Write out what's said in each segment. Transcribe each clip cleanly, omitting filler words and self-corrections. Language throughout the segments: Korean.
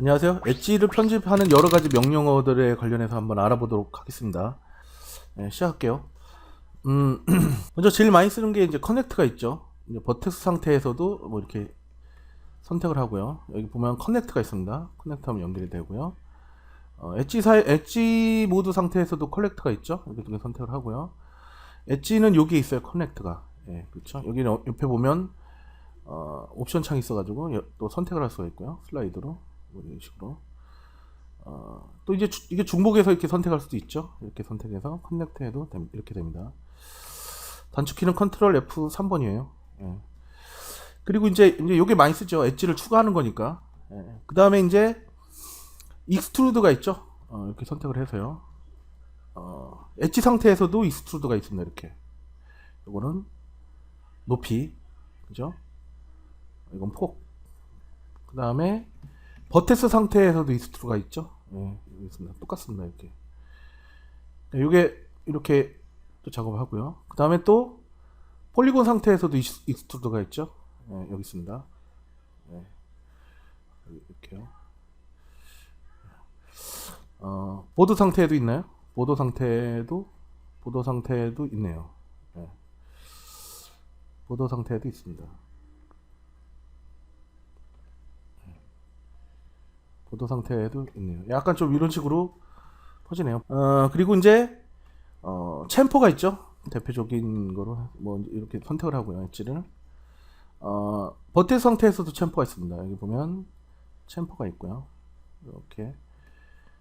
안녕하세요. 엣지를 편집하는 여러 가지 명령어들에 관련해서 한번 알아보도록 하겠습니다. 네, 시작할게요. 먼저 제일 많이 쓰는 게 이제 커넥트가 있죠. 이제 버텍스 상태에서도 뭐 이렇게 선택을 하고요. 여기 보면 커넥트가 있습니다. 커넥트하면 연결이 되고요. 엣지 모드 상태에서도 커넥트가 있죠. 여기 두 개 선택을 하고요. 엣지는 여기 있어요. 커넥트가. 예, 그렇죠. 여기 옆에 보면 옵션 창이 있어가지고 또 선택을 할 수가 있고요. 슬라이드로 뭐 이런 식으로. 또 이제 이게 중복해서 이렇게 선택할 수도 있죠. 이렇게 선택해서 커넥트 해도 이렇게 됩니다. 단축키는 컨트롤 F3번이에요. 예. 그리고 이제 요게 많이 쓰죠. 엣지를 추가하는 거니까. 예. 그 다음에 이제 익스트루드가 있죠. 이렇게 선택을 해서요. 엣지 상태에서도 익스트루드가 있습니다. 이렇게. 요거는 높이, 그죠? 이건 폭. 그 다음에 버텍스 상태에서도 익스트루드가 있죠. 예, 여기 있습니다. 똑같습니다. 이렇게. 이게 이렇게 또 작업을 하고요. 그 다음에 또 폴리곤 상태에서도 익스트루드가 있죠. 예, 여기 있습니다. 예, 이렇게요. 보드 상태에도 있나요? 보도 상태에도 있네요. 예, 보도 상태에도 있습니다. 보도 상태에도 있네요. 약간 좀 이런 식으로 퍼지네요. 그리고 이제 챔퍼가 있죠. 대표적인 거로 뭐 이렇게 선택을 하고요. 엣지를. 버텍 상태에서도 챔퍼가 있습니다. 여기 보면 챔퍼가 있고요. 이렇게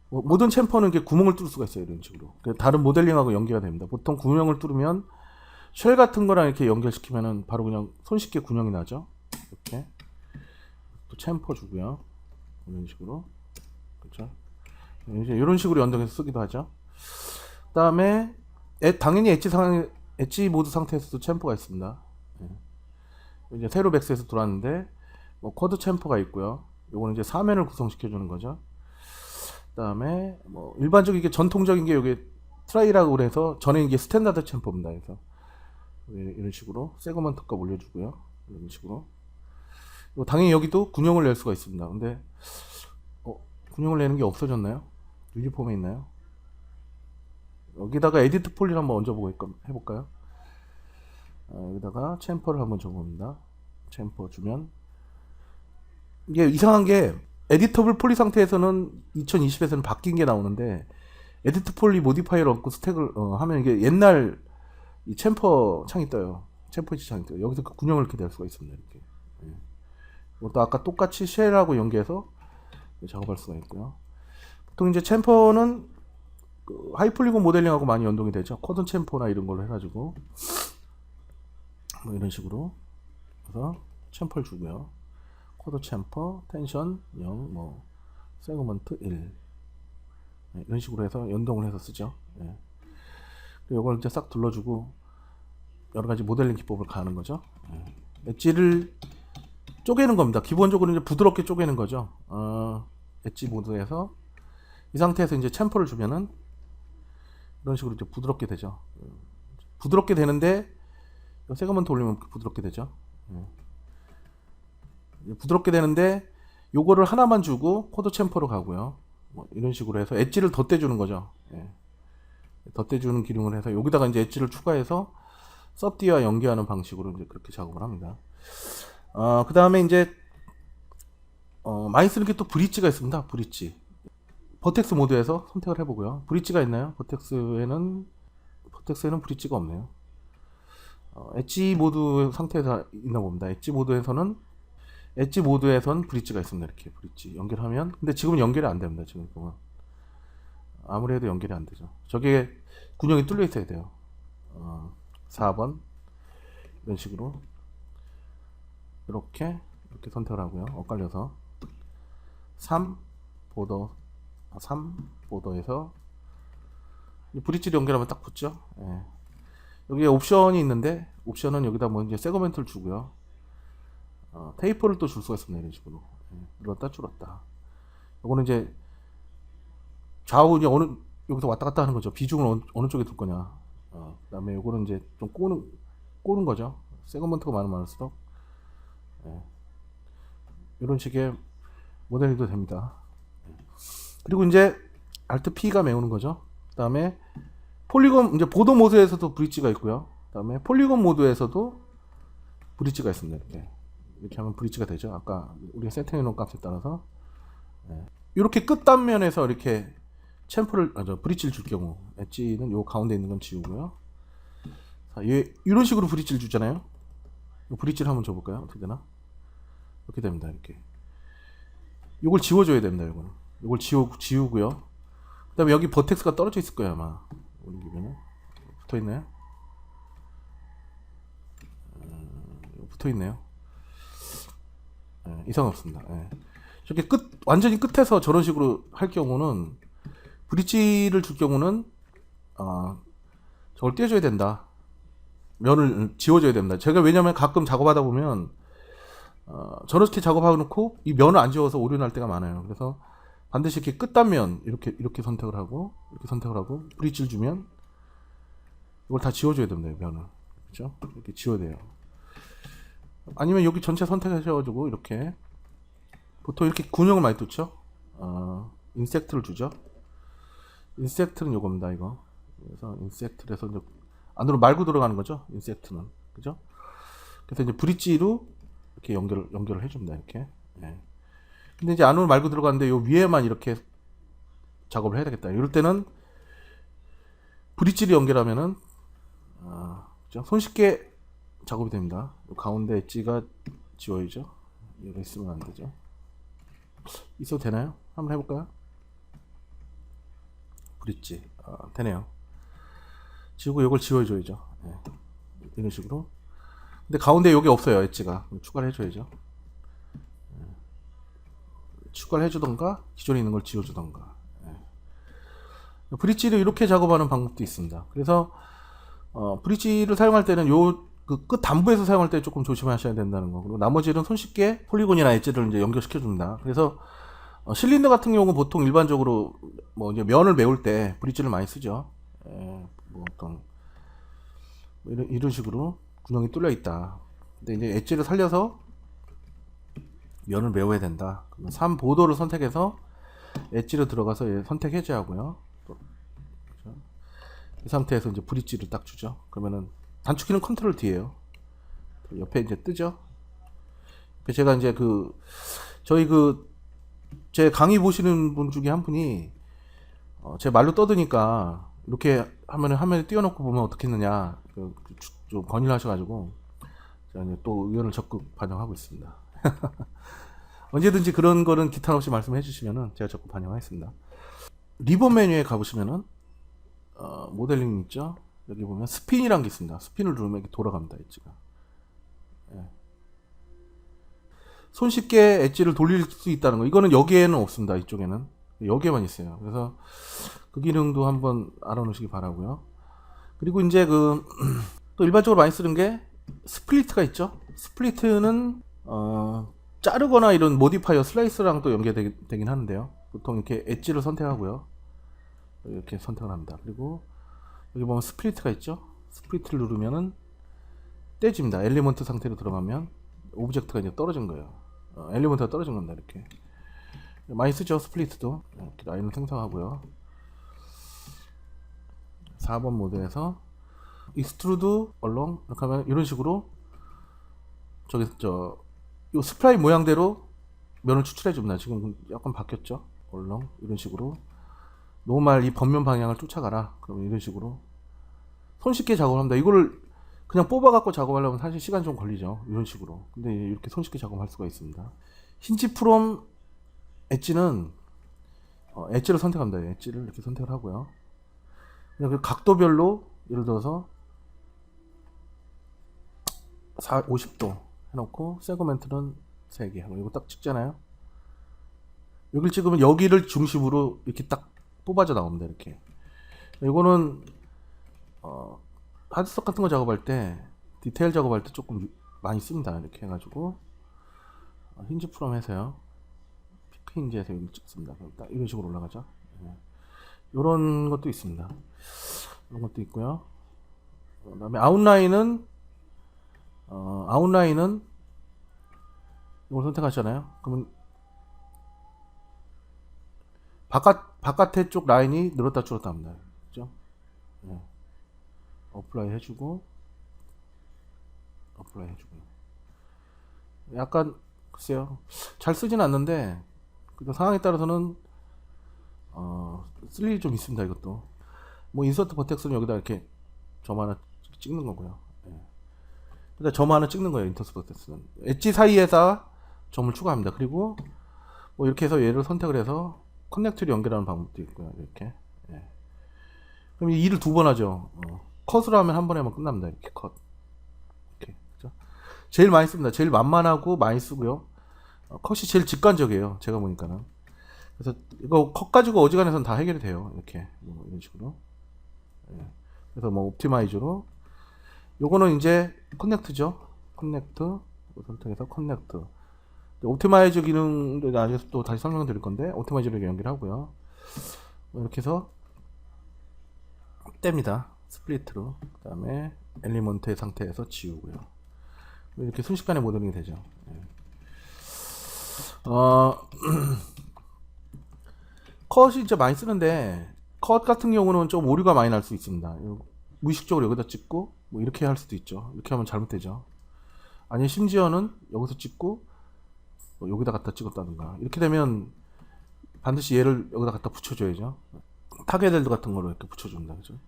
모든 챔퍼는 이렇게 구멍을 뚫을 수가 있어요. 이런 식으로. 다른 모델링하고 연계가 됩니다. 보통 구멍을 뚫으면 쉘 같은 거랑 이렇게 연결시키면은 바로 그냥 손쉽게 군형이 나죠. 이렇게 또 챔퍼 주고요. 이런 식으로. 그렇죠. 이제 이런 식으로 연동해서 쓰기도 하죠. 그다음에 당연히 엣지 모드 상태에서도 챔퍼가 있습니다. 예. 이제 세로 백스에서 들어왔는데 뭐 쿼드 챔퍼가 있고요. 요거는 이제 사면을 구성시켜 주는 거죠. 그다음에 뭐 일반적인 게 전통적인 게 여기 트라이라고 그래서 전에 이게 스탠다드 챔퍼입니다. 그래서 이런 식으로 세그먼트 값 올려주고요. 이런 식으로. 당연히 여기도 군형을 낼 수가 있습니다. 근데 군형을 내는 게 없어졌나요? 유니폼에 있나요? 여기다가 에디트 폴리를 한번 해볼까요? 여기다가 챔퍼를 한번 줘봅니다. 챔퍼 주면 이게 이상한 게 에디터블 폴리 상태에서는 2020에서는 바뀐 게 나오는데 에디트 폴리 모디파이어를 얻고 스택을 하면 이게 옛날 이 챔퍼 창이 떠요. 챔퍼 이 창이 떠요. 여기서 그 군형을 이렇게 낼 수가 있습니다. 이렇게. 예. 이것도 아까 똑같이 쉘하고 연계해서 작업할 수가 있고요. 보통 이제 챔퍼는 그 하이폴리곤 모델링하고 많이 연동이 되죠. 코든 챔퍼나 이런 걸로 해가지고 뭐 이런 식으로 그래서 챔퍼를 주고요. 코드 챔퍼, 텐션 0, 뭐 세그먼트 1 네, 이런 식으로 해서 연동을 해서 쓰죠. 네. 그리고 이걸 이제 싹 둘러주고 여러 가지 모델링 기법을 가하는 거죠. 네. 엣지를 쪼개는 겁니다. 기본적으로 이제 부드럽게 쪼개는 거죠. 엣지 모드에서 이 상태에서 이제 챔퍼를 주면은 이런 식으로 이제 부드럽게 되죠. 부드럽게 되는데 세그먼트 올리면 부드럽게 되죠. 부드럽게 되는데 요거를 하나만 주고 코드 챔퍼로 가고요. 뭐 이런 식으로 해서 엣지를 덧대주는 거죠. 예. 덧대주는 기능을 해서 여기다가 이제 엣지를 추가해서 섭디와 연계하는 방식으로 이제 그렇게 작업을 합니다. 그 다음에 이제 많이 쓰는 게 또 브릿지가 있습니다. 브릿지. 버텍스 모드에서 선택을 해보고요. 브릿지가 있나요? 버텍스에는 브릿지가 없네요. 엣지 모드 상태에서 있나 봅니다. 엣지 모드에선 브릿지가 있습니다. 이렇게 브릿지 연결하면 근데 지금은 연결이 안 됩니다. 지금 보면 아무리 해도 연결이 안 되죠. 저게 군형이 뚫려 있어야 돼요. 4번 이런 식으로 이렇게 선택을 하고요. 엇갈려서 3 보더에서 브릿지를 연결하면 딱 붙죠. 예. 여기에 옵션이 있는데 옵션은 여기다 뭐 이제 세그먼트를 주고요. 테이퍼를 또 줄 수가 있습니다. 이런 식으로 늘었다 줄었다. 이거는 이제 좌우 이제 여기서 왔다 갔다 하는 거죠. 비중을 어느 쪽에 둘 거냐. 그다음에 요거는 이제 좀 꼬는 거죠. 세그먼트가 많을수록 이런 식의 모델링도 됩니다. 그리고 이제 Alt P가 메우는 거죠. 그다음에 폴리곤 이제 보도 모드에서도 브릿지가 있고요. 그다음에 폴리곤 모드에서도 브릿지가 있습니다. 이렇게 하면 브릿지가 되죠. 아까 우리가 세팅해 놓은 값에 따라서 이렇게 끝 단면에서 이렇게 챔프를 브릿지를 줄 경우 엣지는 요 가운데 있는 건 지우고요. 자, 이런 식으로 브릿지를 주잖아요. 브릿지를 한번 줘볼까요? 어떻게 되나? 이렇게 됩니다. 이렇게 요걸 지워줘야 됩니다. 요걸 지우고요. 그다음에 여기 버텍스가 떨어져 있을 거예요 아마. 올리면 붙어 있나요? 붙어 있네요. 이상 없습니다. 저렇게 완전히 끝에서 저런 식으로 할 경우는 브릿지를 줄 경우는 저걸 떼줘야 된다. 면을 지워줘야 됩니다. 제가 왜냐면 가끔 작업하다 보면 저렇게 작업하고 놓고 이 면을 안 지워서 오류 날 때가 많아요. 그래서 반드시 이렇게 끝단면 이렇게 선택을 하고 브릿지를 주면 이걸 다 지워줘야 됩니다. 이 면을. 그렇죠? 이렇게 지워야 돼요. 아니면 여기 전체 선택하셔가지고 이렇게 보통 이렇게 군형을 많이 뚫죠. 인섹트를 주죠. 인섹트는 요겁니다. 이거. 그래서 인섹트에서 이제 안으로 말고 들어가는 거죠. 인섹트는 그죠? 그래서 이제 브릿지로 이렇게 연결을 해줍니다. 이렇게. 근데 이제 안으로 말고 들어가는데 요 위에만 이렇게 작업을 해야 되겠다. 이럴 때는 브릿지를 연결하면은 손쉽게 작업이 됩니다. 가운데 엣지가 지워야죠. 이거 있으면 안 되죠. 있어도 되나요? 한번 해볼까요? 브릿지 되네요. 지우고 이걸 지워줘야죠. 이런 식으로. 근데 가운데 여기 없어요. 엣지가 추가를 해줘야죠. 추가를 해주던가 기존에 있는 걸 지워주던가. 브릿지를 이렇게 작업하는 방법도 있습니다. 그래서 브릿지를 사용할 때는 요 그 끝 단부에서 사용할 때 조금 조심하셔야 된다는 거. 그리고 나머지는 손쉽게 폴리곤이나 엣지를 이제 연결시켜 줍니다. 그래서 실린더 같은 경우는 보통 일반적으로 뭐 이제 면을 메울 때 브릿지를 많이 쓰죠. 뭐 어떤 이런 식으로 구멍이 뚫려 있다. 근데 이제 엣지를 살려서 면을 메워야 된다. 그러면 3보도를 선택해서 엣지로 들어가서 선택 해제하고요. 이 상태에서 이제 브릿지를 딱 주죠. 그러면은 단축키는 컨트롤 D예요. 옆에 이제 뜨죠. 제가 이제 저희 제 강의 보시는 분 중에 한 분이 제 말로 떠드니까 이렇게 화면에 띄워놓고 보면 어떻겠느냐 좀 건의를 하셔가지고 제가 이제 또 의견을 적극 반영하고 있습니다. 언제든지 그런 거는 기탄 없이 말씀해 주시면은 제가 적극 반영하겠습니다. 리본 메뉴에 가보시면은 모델링 있죠. 여기 보면 스핀이라는 게 있습니다. 스핀을 누르면 이렇게 돌아갑니다. 엣지가. 손쉽게 엣지를 돌릴 수 있다는 거. 이거는 여기에는 없습니다. 이쪽에는. 여기에만 있어요. 그래서 그 기능도 한번 알아놓으시기 바라고요. 그리고 이제 또 일반적으로 많이 쓰는 게 스플리트가 있죠. 스플리트는 자르거나 이런 모디파이어 슬라이스랑 또 연결되긴 하는데요. 보통 이렇게 엣지를 선택하고요. 이렇게 선택을 합니다. 그리고 여기 보면 스플리트가 있죠. 스플리트를 누르면은 떼집니다. 엘리먼트 상태로 들어가면 오브젝트가 이제 떨어진 거예요. 엘리먼트가 떨어진 겁니다. 이렇게 많이 쓰죠. 스플리트도 이렇게 라인을 생성하고요. 4번 모드에서 익스트루드 얼렁 이렇게 하면 이런 식으로 요 스프라이 모양대로 면을 추출해 줍니다. 지금 약간 바뀌었죠. 얼렁 이런 식으로 노멀 이 번면 방향을 쫓아가라. 그러면 이런 식으로 손쉽게 작업을 합니다. 이거를 그냥 뽑아 갖고 작업하려면 사실 시간 좀 걸리죠. 이런 식으로. 근데 이렇게 손쉽게 작업할 수가 있습니다. 힌지 프롬 엣지는 엣지를 선택합니다. 엣지를 이렇게 선택을 하고요. 그냥 그 각도별로 예를 들어서 50도 해놓고 세그멘트는 3개 하고 이거 딱 찍잖아요. 여기를 찍으면 여기를 중심으로 이렇게 딱 뽑아져 나옵니다. 이렇게. 이거는 하드스톡 같은 거 작업할 때 디테일 작업할 때 조금 많이 씁니다. 이렇게 해가지고 힌지 프롬 해서요. 피크 힌지에서 여기 찍습니다. 그럼 딱 이런 식으로 올라가죠. 이런 것도 있습니다. 이런 것도 있고요. 그다음에 아웃라인은 이걸 선택하시잖아요. 그러면 바깥에 쪽 라인이 늘었다 줄었다 합니다. 그죠? 예. 어플라이 해주고, 어플라이 해주고요. 약간, 글쎄요. 잘 쓰진 않는데, 그 상황에 따라서는, 쓸 일이 좀 있습니다, 이것도. 뭐, 인서트 버텍스는 여기다 이렇게 점 하나 찍는 거고요. 예. 일단 점 하나 찍는 거예요, 인터스 버텍스는. 엣지 사이에다 점을 추가합니다. 그리고, 뭐, 이렇게 해서 얘를 선택을 해서, 커넥트를 연결하는 방법도 있고요, 이렇게. 예. 그럼 이 일을 두 번 하죠. 컷으로 하면 한 번에 하면 끝납니다. 이렇게 컷. 이렇게. 그죠? 제일 많이 씁니다. 제일 만만하고 많이 쓰고요. 컷이 제일 직관적이에요. 제가 보니까는. 그래서 이거 컷 가지고 어지간해서는 다 해결이 돼요. 이렇게. 뭐 이런 식으로. 예. 그래서 뭐 옵티마이저로. 요거는 이제 커넥트죠. 커넥트. 선택해서 커넥트. 옵티마이저 기능도 나중에 또 다시 설명드릴 건데, 옵티마이저로 연결하고요. 이렇게 해서 뗍니다. 스플리트로. 그 다음에 엘리먼트의 상태에서 지우고요. 이렇게 순식간에 모델링이 되죠. 예. 컷이 이제 많이 쓰는데, 컷 같은 경우는 좀 오류가 많이 날 수 있습니다. 무의식적으로 여기다 찍고 뭐 이렇게 할 수도 있죠. 이렇게 하면 잘못되죠. 아니 심지어는 여기서 찍고 뭐 여기다 갖다 찍었다든가, 이렇게 되면 반드시 얘를 여기다 갖다 붙여줘야죠. 타겟엘드 같은 거로 이렇게 붙여줍니다. 그죠?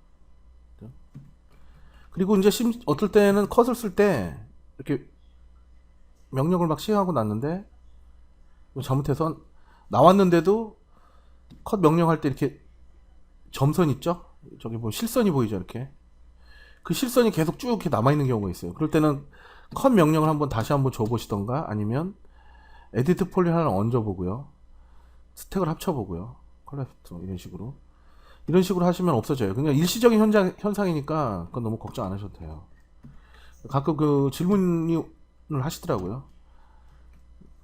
그리고 이제 어떨 때는 컷을 쓸 때 이렇게 명령을 막 시행하고 났는데 뭐 잘못해서 나왔는데도 컷 명령할 때 이렇게 점선 있죠? 저기 뭐 실선이 보이죠? 이렇게 그 실선이 계속 쭉 이렇게 남아있는 경우가 있어요. 그럴 때는 컷 명령을 한번 다시 한번 줘보시던가, 아니면 에디트 폴리 하나 얹어보고요, 스택을 합쳐보고요, 컬렉트 이런 식으로 하시면 없어져요. 그냥 일시적인 현상이니까 그건 너무 걱정 안 하셔도 돼요. 가끔 그 질문을 하시더라고요.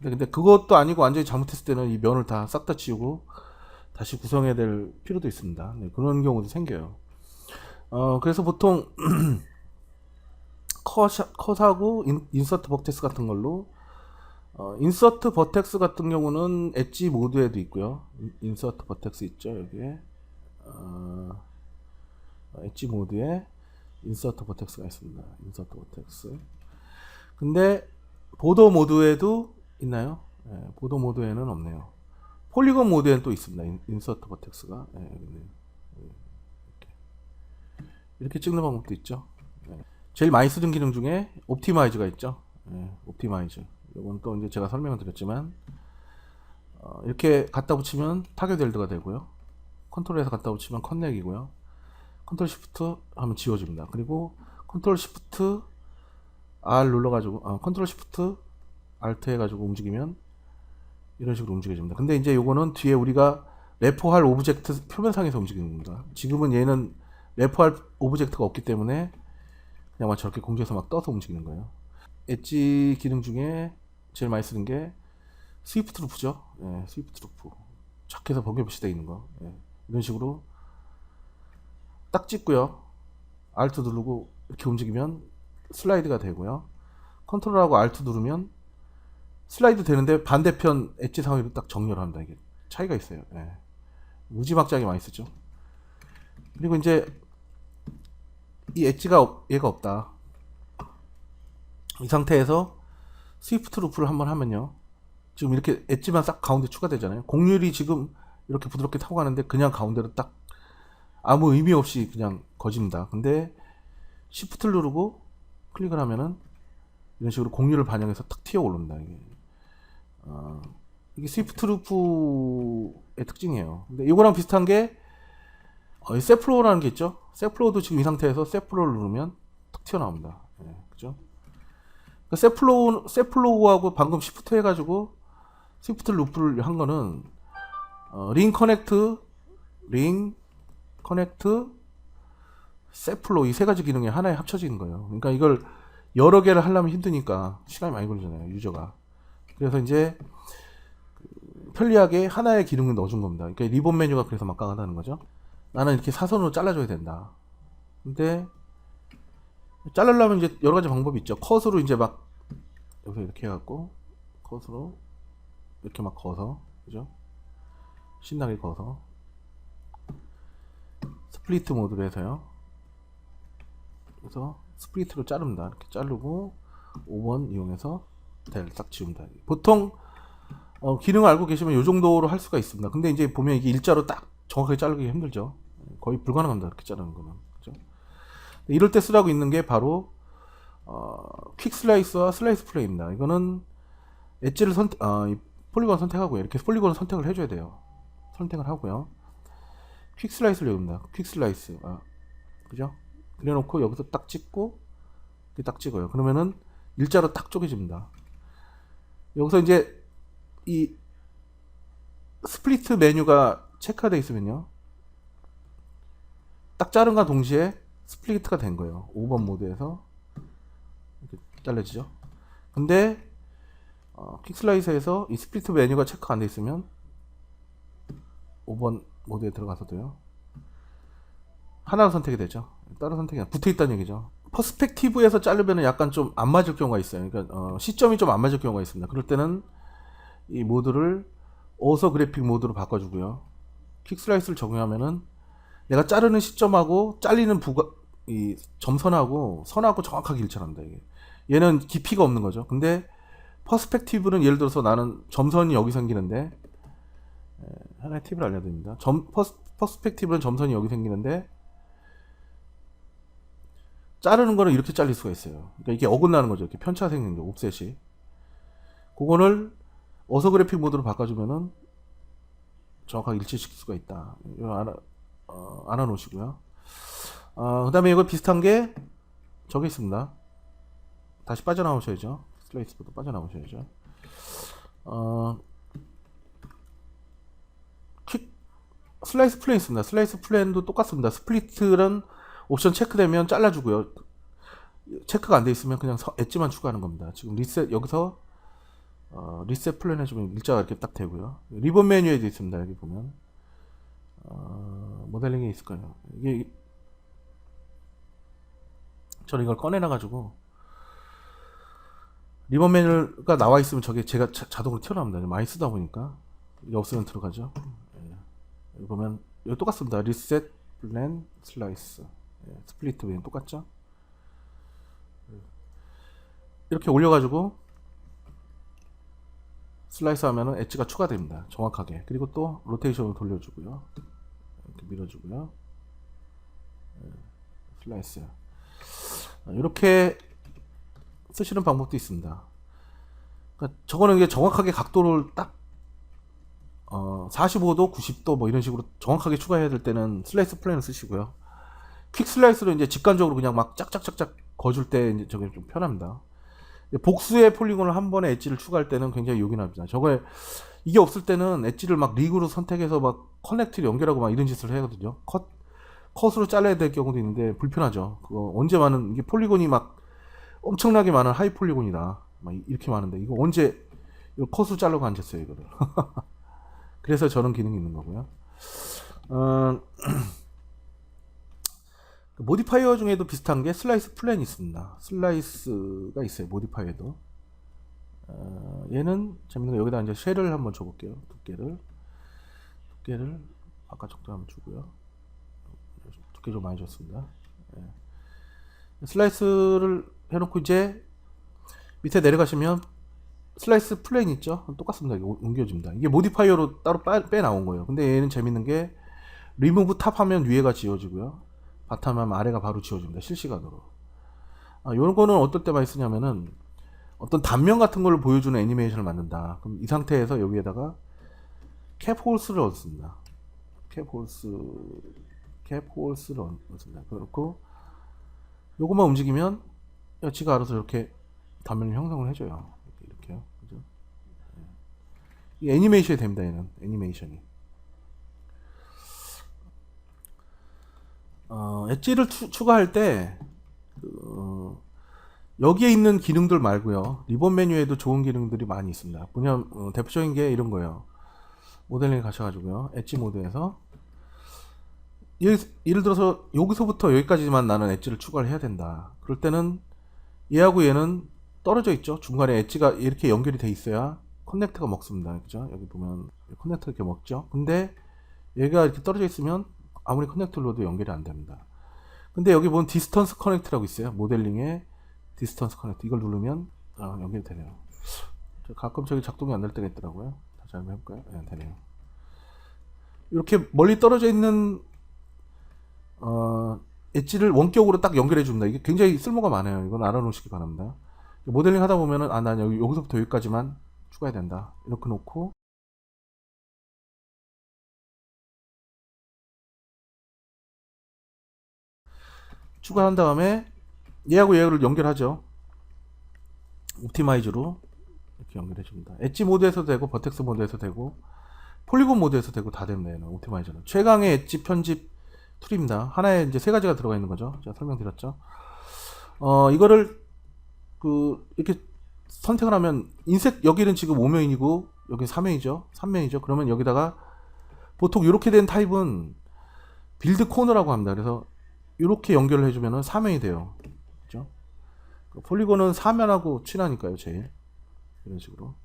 근데 그것도 아니고 완전히 잘못했을 때는 이 면을 다 싹 다 지우고 다시 구성해야 될 필요도 있습니다. 네, 그런 경우도 생겨요. 그래서 보통 컷하고 인서트 버텍스 같은 걸로, 인서트 버텍스 같은 경우는 엣지 모드에도 있고요. 인서트 버텍스 있죠, 여기에. 엣지 모드에 인서트 버텍스가 있습니다. 인서트 버텍스. 근데 보더 모드에도 있나요? 네, 보더 모드에는 없네요. 폴리곤 모드에는 또 있습니다. 인서트 버텍스가. 네, 이렇게 찍는 방법도 있죠. 네. 제일 많이 쓰는 기능 중에 옵티마이즈가 있죠. 네, 옵티마이즈. 이건 또 이제 제가 설명을 드렸지만, 이렇게 갖다 붙이면 타겟 웰드가 되고요. 컨트롤에서 갖다 붙이면 커넥이고요. 컨트롤 시프트 하면 지워집니다. 그리고 컨트롤 시프트 R 눌러가지고, 컨트롤 시프트 알트 해가지고 움직이면 이런 식으로 움직여집니다. 근데 이제 요거는 뒤에 우리가 레포할 오브젝트 표면상에서 움직이는 겁니다. 지금은 얘는 레포할 오브젝트가 없기 때문에 그냥 막 저렇게 공중에서 막 떠서 움직이는 거예요. 엣지 기능 중에 제일 많이 쓰는 게 스위프트 루프죠. 예, 스위프트 루프. 착 해서 번개불시 되어 있는 거. 예, 이런 식으로 딱 찍고요. 알트 누르고 이렇게 움직이면 슬라이드가 되고요. 컨트롤하고 알트 누르면 슬라이드 되는데 반대편 엣지 상위로 딱 정렬을 합니다. 이게 차이가 있어요. 예. 무지막지하게 많이 쓰죠. 그리고 이제 이 엣지가 얘가 없다. 이 상태에서 스위프트 루프를 한번 하면요, 지금 이렇게 엣지만 싹 가운데 추가되잖아요. 곡률이 지금 이렇게 부드럽게 타고 가는데 그냥 가운데로 딱 아무 의미 없이 그냥 거집니다. 근데 시프트를 누르고 클릭을 하면은 이런 식으로 곡률을 반영해서 탁 튀어 올라옵니다. 이게 스위프트 루프의 특징이에요. 근데 이거랑 비슷한 게 세플로우라는 게 있죠. 세플로우도 지금 이 상태에서 세플로우를 누르면 탁 튀어나옵니다. 네, 그죠? 세플로우하고 방금 시프트 해가지고 스위프트 루프를 한 거는 링 커넥트, 세플로우 이 세 가지 기능이 하나에 합쳐진 거예요. 그러니까 이걸 여러 개를 하려면 힘드니까 시간이 많이 걸리잖아요, 유저가. 그래서 이제 편리하게 하나의 기능을 넣어준 겁니다. 그러니까 리본 메뉴가 그래서 막강하다는 거죠. 나는 이렇게 사선으로 잘라줘야 된다. 근데 자르려면 이제 여러 가지 방법이 있죠. 컷으로 이제 막 여기서 이렇게 해갖고 컷으로 이렇게 막 거서, 그죠? 신나게 그어서 스플리트 모드로 해서요. 그래서 스플리트로 자릅니다. 이렇게 자르고 5번 이용해서 델 딱 지웁니다. 보통 기능을 알고 계시면 이 정도로 할 수가 있습니다. 근데 이제 보면 이게 일자로 딱 정확하게 자르기 힘들죠. 거의 불가능합니다. 이렇게 자르는 거는. 그죠? 이럴 때 쓰라고 있는 게 바로 퀵 슬라이스와 슬라이스 플레이입니다. 이거는 엣지를 폴리곤 선택하고요. 이렇게 폴리곤을 선택을 해줘야 돼요. 선택을 하고요. 퀵 슬라이스를 여기입니다. 퀵 슬라이스. 그죠? 그래놓고 여기서 딱 찍고 이렇게 딱 찍어요. 그러면은 일자로 딱 쪼개집니다. 여기서 이제 이 스플리트 메뉴가 체크가 되어 있으면요. 딱 자른과 동시에 스플리트가 된 거예요. 5번 모드에서 이렇게 잘라지죠. 근데 퀵슬라이서에서 이 스플리트 메뉴가 체크 안 돼 있으면 5번 모드에 들어가서도요. 하나로 선택이 되죠. 다른 선택이 붙어 있다는 얘기죠. 퍼스펙티브에서 자르면 약간 좀 안 맞을 경우가 있어요. 그러니까 시점이 좀 안 맞을 경우가 있습니다. 그럴 때는 이 모드를 어서 그래픽 모드로 바꿔주고요. 퀵슬라이스를 적용하면은 내가 자르는 시점하고 잘리는 이 점선하고 선하고 정확하게 일치합니다. 이게. 얘는 깊이가 없는 거죠. 근데 퍼스펙티브는 예를 들어서 나는 점선이 여기 생기는데 하나의 팁을 알려드립니다. 퍼스펙티브는 점선이 여기 생기는데 자르는 거는 이렇게 잘릴 수가 있어요. 그러니까 이게 어긋나는 거죠. 이렇게 편차가 생기는 거, 옵셋이. 그거를 어서그래픽 모드로 바꿔주면은 정확하게 일치시킬 수가 있다. 이거 알아놓으시고요. 그 다음에 이거 비슷한 게 저기 있습니다. 다시 빠져나오셔야죠. 슬라이스부터 빠져나오셔야죠. 슬라이스 플랜 있습니다. 슬라이스 플랜도 똑같습니다. 스플리트는 옵션 체크되면 잘라주고요. 체크가 안 돼 있으면 그냥 엣지만 추가하는 겁니다. 지금 리셋 여기서 리셋 플랜 해주면 일자가 이렇게 딱 되고요. 리본 메뉴에도 있습니다. 여기 보면 모델링에 있을 거예요. 이게 저는 이걸 꺼내놔 가지고 리본 메뉴가 나와 있으면 저게 제가 자동으로 튀어나옵니다. 많이 쓰다 보니까 이게 없으면 들어가죠. 여기 보면 여기 똑같습니다. 리셋 플랜 슬라이스 스플리트 웨는 똑같죠. 이렇게 올려가지고 슬라이스 하면은 엣지가 추가됩니다. 정확하게. 그리고 또 로테이션을 돌려주고요. 이렇게 밀어주고요. 슬라이스. 이렇게 쓰시는 방법도 있습니다. 그러니까 저거는 이게 정확하게 각도를 딱 45도, 90도 뭐 이런 식으로 정확하게 추가해야 될 때는 슬라이스 플랜을 쓰시고요. 퀵 슬라이스로 이제 직관적으로 그냥 막 짝짝짝짝 거줄 때 이제 저게 좀 편합니다. 복수의 폴리곤을 한 번에 엣지를 추가할 때는 굉장히 요긴합니다. 저거에 이게 없을 때는 엣지를 막 리그로 선택해서 막 커넥트를 연결하고 막 이런 짓을 해거든요. 컷으로 잘라야 될 경우도 있는데 불편하죠. 그거 언제 많은 이게 폴리곤이 막 엄청나게 많은 하이 폴리곤이다. 막 이렇게 많은데 이거 언제 이거 컷으로 자르고 앉았어요 이거를. 그래서 저런 기능이 있는 거고요. 모디파이어 중에도 비슷한 게 슬라이스 플랜이 있습니다. 슬라이스가 있어요. 모디파이어도. 얘는 재밌는 거 여기다 이제 쉘을 한번 줘볼게요. 두께를 아까 정도 한번 주고요. 두께 좀 많이 줬습니다. 슬라이스를 해놓고 이제 밑에 내려가시면 슬라이스 플레인 있죠? 똑같습니다. 이게 옮겨집니다. 이게 모디파이어로 따로 빼 나온 거예요. 근데 얘는 재밌는 게 리무브 탑 하면 위에가 지워지고요. 바텀 하면 아래가 바로 지워집니다. 실시간으로. 요런 거는 어떨 때 많이 쓰냐면은 어떤 단면 같은 걸 보여주는 애니메이션을 만든다. 그럼 이 상태에서 여기에다가 캡 홀스를 얻습니다. 캡 홀스를 얻습니다. 그렇고 요것만 움직이면 지가 알아서 이렇게 단면을 형성을 해줘요. 이렇게요. 그죠? 이 애니메이션이 됩니다. 얘는 애니메이션이. 엣지를 추가할 때 여기에 있는 기능들 말고요. 리본 메뉴에도 좋은 기능들이 많이 있습니다. 뭐냐 대표적인 게 이런 거예요. 모델링에 가셔가지고요. 엣지 모드에서 예를 들어서 여기서부터 여기까지만 나는 엣지를 추가를 해야 된다. 그럴 때는 얘하고 얘는 떨어져 있죠. 중간에 엣지가 이렇게 연결이 돼 있어야 커넥트가 먹습니다. 그죠? 여기 보면 커넥터 이렇게 먹죠. 근데 얘가 이렇게 떨어져 있으면 아무리 커넥터를 넣어도 연결이 안 됩니다. 근데 여기 보면 디스턴스 커넥트라고 있어요. 모델링에 디스턴스 커넥트 이걸 누르면 연결이 되네요. 가끔 저기 작동이 안 될 때가 있더라고요. 다시 한번 해볼까요? 네, 되네요. 이렇게 멀리 떨어져 있는 엣지를 원격으로 딱 연결해 줍니다. 이게 굉장히 쓸모가 많아요. 이건 알아놓으시기 바랍니다. 모델링 하다 보면은 난 여기서부터 여기까지만 추가해야 된다. 이렇게 놓고 추가한 다음에 얘하고 얘를 연결하죠. 옵티마이즈로 이렇게 연결해 줍니다. 엣지 모드에서도 되고 버텍스 모드에서 되고 폴리곤 모드에서 되고 다 됩니다. 얘는 옵티마이저는 최강의 엣지 편집 툴입니다. 하나에 이제 세 가지가 들어가 있는 거죠. 제가 설명드렸죠. 이거를 이렇게 선택을 하면 인색 여기는 지금 5면이고 여기 3면이죠. 3면이죠. 그러면 여기다가 보통 이렇게 된 타입은 빌드 코너라고 합니다. 그래서 이렇게 연결을 해주면은 4면이 돼요. 그죠? 폴리곤은 4면하고 친하니까요, 제일. 이런 식으로.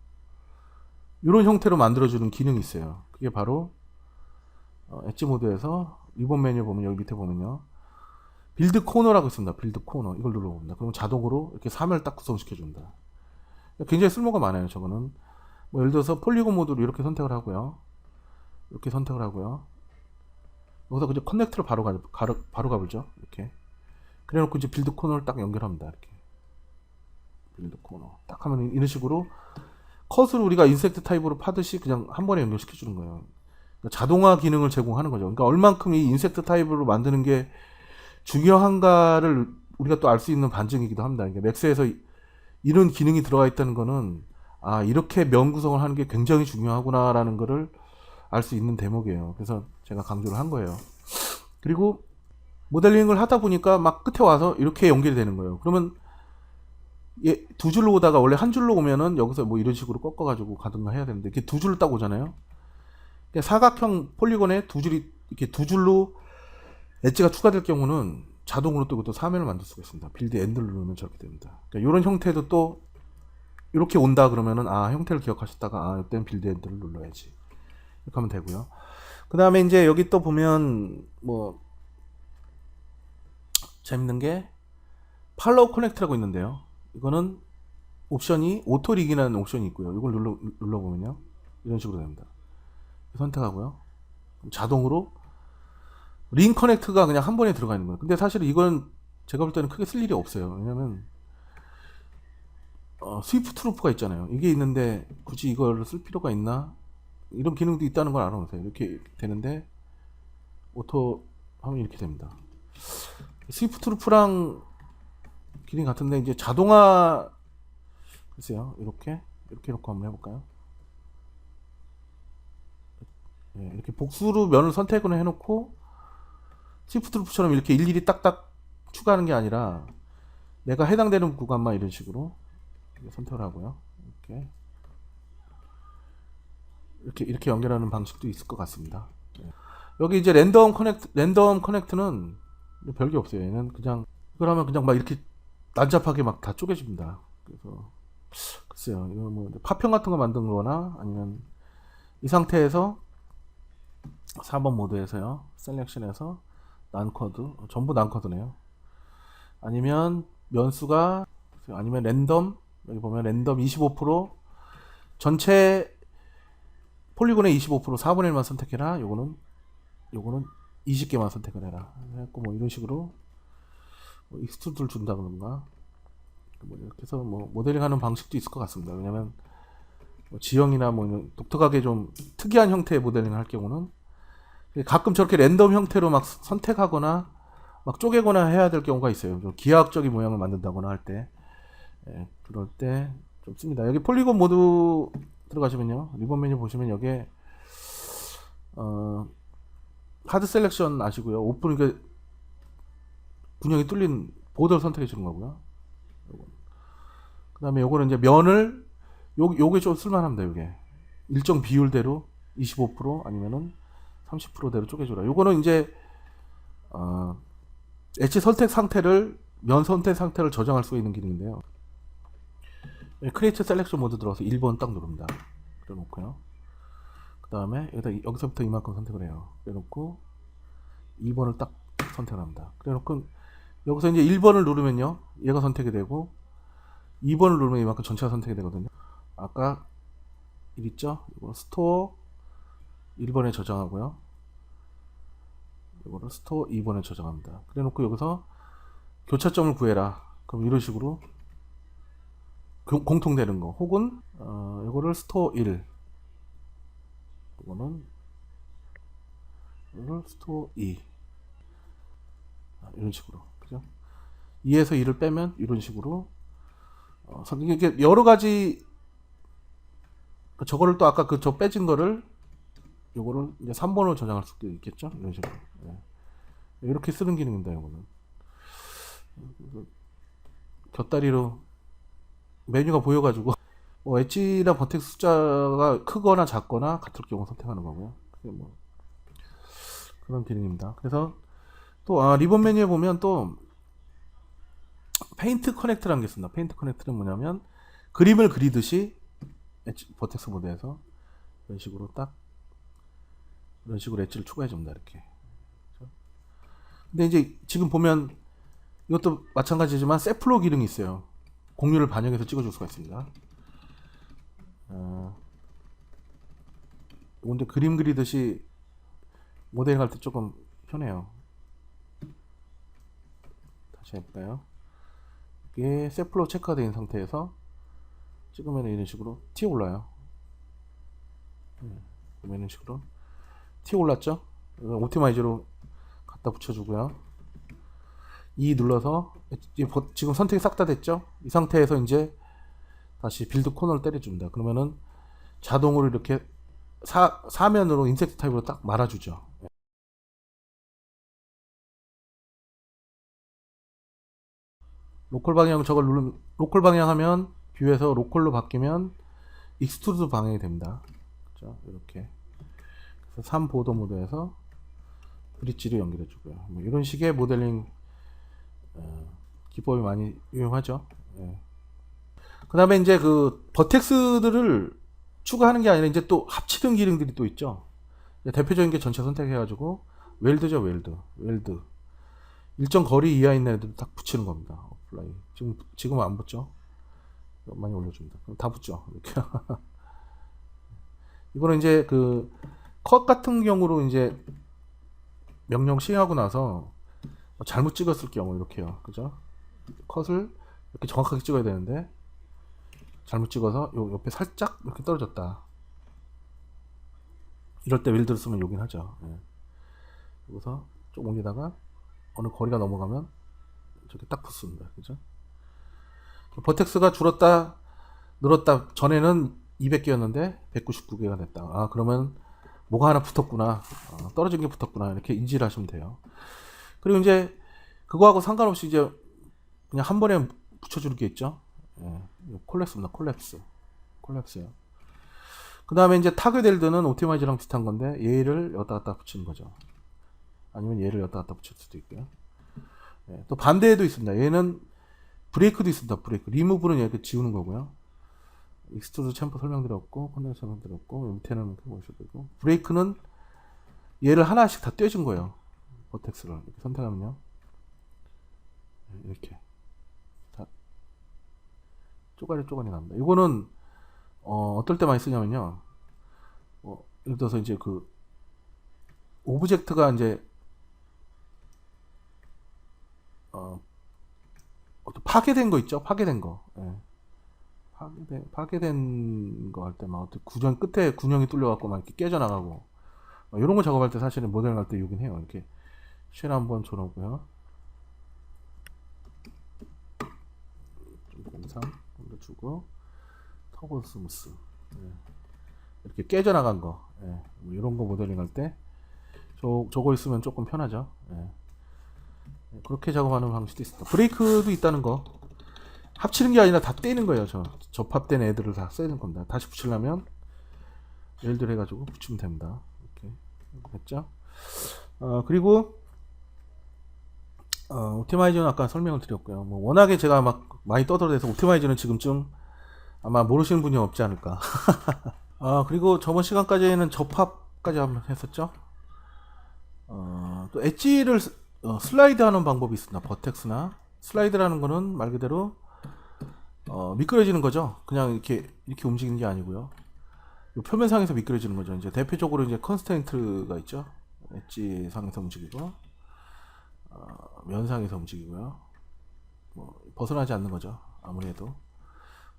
이런 형태로 만들어주는 기능이 있어요. 그게 바로, 엣지 모드에서 리본 메뉴 보면 여기 밑에 보면요. 빌드 코너라고 있습니다. 빌드 코너. 이걸 눌러봅니다. 그럼 자동으로 이렇게 3을 딱 구성시켜줍니다. 굉장히 쓸모가 많아요, 저거는. 뭐 예를 들어서 폴리곤 모드로 이렇게 선택을 하고요. 이렇게 선택을 하고요. 여기서 그냥 커넥터를 바로 가보죠. 이렇게. 그래 놓고 이제 빌드 코너를 딱 연결합니다. 이렇게. 빌드 코너. 딱 하면 이런 식으로 컷을 우리가 인섹트 타입으로 파듯이 그냥 한 번에 연결시켜 주는 거예요. 그러니까 자동화 기능을 제공하는 거죠. 그러니까 얼만큼 이 인섹트 타입으로 만드는 게 중요한가를 우리가 또 알 수 있는 반증이기도 합니다. 그러니까 맥스에서 이런 기능이 들어가 있다는 거는 이렇게 면 구성을 하는 게 굉장히 중요하구나라는 거를 알 수 있는 대목이에요. 그래서 제가 강조를 한 거예요. 그리고 모델링을 하다 보니까 막 끝에 와서 이렇게 연결이 되는 거예요. 그러면 두 줄로 오다가 원래 한 줄로 오면은 여기서 뭐 이런 식으로 꺾어가지고 가든가 해야 되는데 이렇게 두 줄로 딱 오잖아요. 사각형 폴리곤에 두 줄이 이렇게 두 줄로 엣지가 추가될 경우는 자동으로 또 이것도 3면을 만들 수가 있습니다. 빌드 엔드를 누르면 저렇게 됩니다. 그러니까 이런 형태도 또 이렇게 온다 그러면은 형태를 기억하셨다가 이때는 빌드 엔드를 눌러야지. 이렇게 하면 되고요. 그 다음에 이제 여기 또 보면 뭐 재밌는 게 팔로우 커넥트라고 있는데요. 이거는 옵션이 오토 릭이라는 옵션이 있고요. 이걸 눌러보면요. 이런 식으로 됩니다. 선택하고요. 자동으로 링 커넥트가 그냥 한 번에 들어가 있는 거예요. 근데 사실 이건 제가 볼 때는 크게 쓸 일이 없어요. 왜냐면 스위프트 루프가 있잖아요. 이게 있는데 굳이 이걸 쓸 필요가 있나? 이런 기능도 있다는 걸 알아보세요. 이렇게 되는데 오토 하면 이렇게 됩니다. 스위프트 루프랑 기능 같은데 이제 자동화 글쎄요. 이렇게 놓고 한번 해볼까요? 이렇게 복수로 면을 선택을 해놓고 스위프트 루프처럼 이렇게 일일이 딱딱 추가하는 게 아니라 내가 해당되는 구간만 이런 식으로 선택을 하고요. 이렇게 연결하는 방식도 있을 것 같습니다. 여기 이제 랜덤 커넥트는 별게 없어요. 얘는 그냥 이걸 하면 그냥 막 이렇게 난잡하게 막 다 쪼개집니다. 그래서 글쎄요, 이거 뭐 파편 같은 거 만든 거나 아니면 이 상태에서 4번 모드에서요, 셀렉션에서 난코드, 전부 난코드네요. 아니면 면수가 아니면 랜덤, 여기 보면 랜덤 25% 전체 폴리곤의 25% 4분의 1만 선택해라. 요거는 20개만 선택을 해라. 그래갖고 뭐 이런 식으로 뭐 익스트루드를 준다 그런가. 뭐 이렇게 해서 뭐 모델링 하는 방식도 있을 것 같습니다. 왜냐면 뭐 지형이나 뭐 독특하게 좀 특이한 형태의 모델링을 할 경우는 가끔 저렇게 랜덤 형태로 막 선택하거나 막 쪼개거나 해야 될 경우가 있어요. 좀 기하학적인 모양을 만든다거나 할 때, 그럴 때 좀 씁니다. 여기 폴리곤 모드 들어가시면요, 리본 메뉴 보시면 여기에 하드 셀렉션 아시고요, 오픈 이게 분영이 뚫린 보더를 선택해 주는 거고요. 그 다음에 요거는 이제 면을 요게 좀 쓸만합니다. 요게 일정 비율대로 25% 아니면은 30%대로 쪼개줘라. 요거는 이제 엣지 선택 상태를 면 선택 상태를 조정할 수 있는 기능인데요. 크리에이트 셀렉션 모드 들어가서 1번 딱 누릅니다. 그래 놓고요. 그 다음에 여기서부터 이만큼 선택을 해요. 그래놓고 2번을 딱 선택을 합니다. 그래놓고 여기서 이제 1번을 누르면요, 얘가 선택이 되고 2번을 누르면 이만큼 전체가 선택이 되거든요. 아까 1 있죠? 이거 스토어 1번에 저장하고요. 이거를 스토어 2번에 저장합니다. 그래놓고 여기서 교차점을 구해라. 그럼 이런 식으로 공통되는 거, 혹은 이거를 스토어 1, 이거를 스토어 2, 이런 식으로, 그죠? 2에서 2를 빼면 이런 식으로 이게 여러 가지, 저거를 또 아까 저 빼진 거를 요거를 이제 3번으로 저장할 수도 있겠죠? 이런 식으로. 예. 이렇게 쓰는 기능입니다. 요거는 곁다리로 메뉴가 보여가지고 엣지나 버텍스 숫자가 크거나 작거나 같을 경우 선택하는 거고요. 뭐 그런 기능입니다. 그래서 또 리본 메뉴에 보면 또 페인트 커넥트라는 게 있습니다. 페인트 커넥트는 뭐냐면 그림을 그리듯이 버텍스 모드에서 이런 식으로 딱 이런 식으로 엣지를 추가해 줍니다. 이렇게. 근데 이제 지금 보면 이것도 마찬가지지만 셋플로 기능이 있어요. 공유를 반영해서 찍어줄 수가 있습니다. 근데 그림 그리듯이 모델링 할 때 조금 편해요. 다시 해볼까요? 이게 셋플로 체크가 된 상태에서 찍으면 이런 식으로 튀어 올라요. 이런 식으로 튀어 올랐죠? 옵티마이저로 갖다 붙여주고요. E 눌러서 지금 선택이 싹 다 됐죠? 이 상태에서 이제 다시 빌드 코너를 때려줍니다. 그러면은 자동으로 이렇게 사면으로 인섹트 타입으로 딱 말아주죠. 로컬 방향, 저걸 누르면 로컬 방향하면 뷰에서 로컬로 바뀌면 익스트루드 방향이 됩니다. 그렇죠? 이렇게. 그래서 3보도 모드에서 브릿지를 연결해 주고요. 뭐 이런 식의 모델링 기법이 많이 유용하죠. 예. 그 다음에 이제 그 버텍스들을 추가하는 게 아니라 이제 또 합치는 기능들이 또 있죠. 대표적인 게 전체 선택해가지고 웰드죠. 웰드 일정 거리 이하 있는 애들 딱 붙이는 겁니다. 어플라이. 지금 안 붙죠. 많이 올려줍니다. 그럼 다 붙죠. 이렇게. 이거는 이제 그 컷 같은 경우로 이제 명령 시행하고 나서 잘못 찍었을 경우 이렇게요. 그죠? 컷을 이렇게 정확하게 찍어야 되는데 잘못 찍어서 요 옆에 살짝 이렇게 떨어졌다. 이럴 때 웰드를 쓰면 요긴 하죠. 예. 여기서 좀 옮기다가 어느 거리가 넘어가면 저렇게 딱 붙습니다. 그죠? 버텍스가 줄었다 늘었다. 전에는 200개였는데 199개가 됐다. 그러면 뭐가 하나 붙었구나. 떨어진 게 붙었구나. 이렇게 인지를 하시면 돼요. 그리고 이제 그거하고 상관없이 이제 그냥 한 번에 붙여줄 게 있죠. 예, 콜랩스입니다. 콜랩스요. 그 다음에 이제 타겟 웰드는 옵티마이저랑 비슷한 건데 얘를 여기다 갖다 붙이는 거죠. 아니면 얘를 여기다 갖다 붙일 수도 있고요. 예, 또 반대에도 있습니다. 얘는 브레이크도 있습니다. 브레이크. 리무브는 이렇게 지우는 거고요. 익스트루드 챔퍼 설명드렸고, 컨덴서 설명드렸고, 밑에는 이렇게 보셔도 되고, 브레이크는 얘를 하나씩 다 떼준 거예요. 버텍스를 이렇게 선택하면요. 이렇게 다 쪼가리 납니다. 이거는 어떨 때 많이 쓰냐면요. 예를 들어서 이제 그 오브젝트가 이제 파괴된 거 있죠? 파괴된 거. 예. 파괴된 거 할 때 막 구정 끝에 군형이 뚫려갖고 막 이렇게 깨져나가고 이런 거 작업할 때 사실은 모델링 할 때 요긴 해요. 이렇게 쉘 한번 줘놓고요. 좀 공상 올려주고 터보 스무스. 예. 이렇게 깨져나간 거. 예. 뭐 이런 거 모델링 할 때 저거 있으면 조금 편하죠. 예. 그렇게 작업하는 방식도 있습니다. 브레이크도 있다는 거. 합치는 게 아니라 다 떼는 거예요. 접합된 애들을 다 써야 되는 겁니다. 다시 붙이려면 예를 들어 해가지고 붙이면 됩니다. 이렇게 됐죠? 그리고 옵티마이저는 아까 설명을 드렸고요. 뭐 워낙에 제가 막 많이 떠들어대서 옵티마이저는 지금쯤 아마 모르시는 분이 없지 않을까. 그리고 저번 시간까지는 접합까지 한번 했었죠. 또 엣지를 슬라이드 하는 방법이 있습니다. 버텍스나 슬라이드라는 거는 말 그대로 미끄러지는 거죠. 그냥 이렇게 움직이는 게 아니고요. 요 표면상에서 미끄러지는 거죠. 이제 대표적으로 이제 컨스트레인트가 있죠. 엣지 상에서 움직이고 면상에서 움직이고요. 뭐 벗어나지 않는 거죠. 아무래도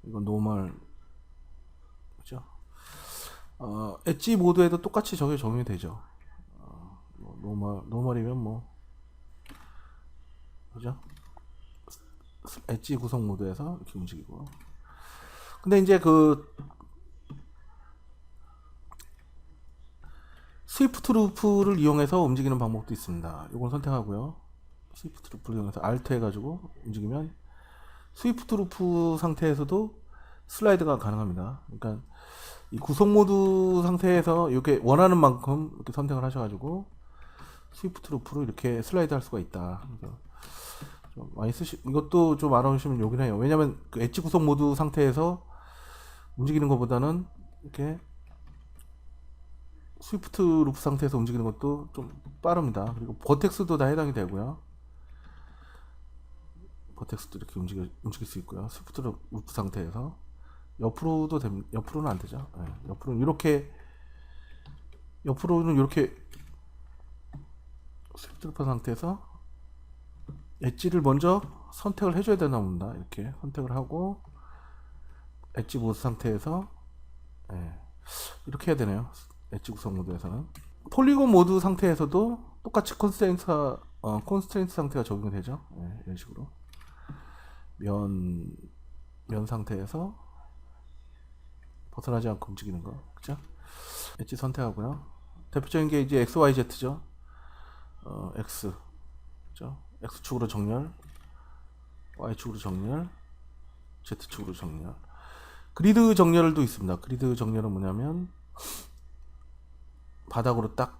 이건 노멀 그죠. 엣지 모드에도 똑같이 저게 적용이 되죠. 뭐 노멀이면 뭐 그죠. 엣지 구성 모드에서 이렇게 움직이고. 근데 이제 그 스위프트 루프를 이용해서 움직이는 방법도 있습니다. 이걸 선택하고요. 스위프트 루프를 이용해서 Alt 해가지고 움직이면 스위프트 루프 상태에서도 슬라이드가 가능합니다. 그러니까 이 구성 모드 상태에서 이렇게 원하는 만큼 이렇게 선택을 하셔가지고 스위프트 루프로 이렇게 슬라이드 할 수가 있다. 그래서 좀 많이 이것도 좀 알아보시면 요긴 해요. 왜냐면 그 엣지 구성 모드 상태에서 움직이는 것보다는 이렇게 스위프트 루프 상태에서 움직이는 것도 좀 빠릅니다. 그리고 버텍스도 다 해당이 되고요. 버텍스도 이렇게 움직일 수 있고요. 스위프트 루프 상태에서 옆으로도 됩니다. 옆으로는 안 되죠. 네. 옆으로는 이렇게 스위프트 루프 상태에서 엣지를 먼저 선택을 해줘야 되나 봅니다. 이렇게 선택을 하고 엣지 모드 상태에서 이렇게 해야 되네요. 엣지 구성 모드에서는 폴리곤 모드 상태에서도 똑같이 콘스트레인트 상태가 적용이 되죠. 이런 식으로 면 상태에서 벗어나지 않고 움직이는 거, 그죠? 엣지 선택하고요. 대표적인 게 이제 XYZ죠. X, 그죠? X축으로 정렬, Y축으로 정렬, Z축으로 정렬. 그리드 정렬도 있습니다. 그리드 정렬은 뭐냐면 바닥으로 딱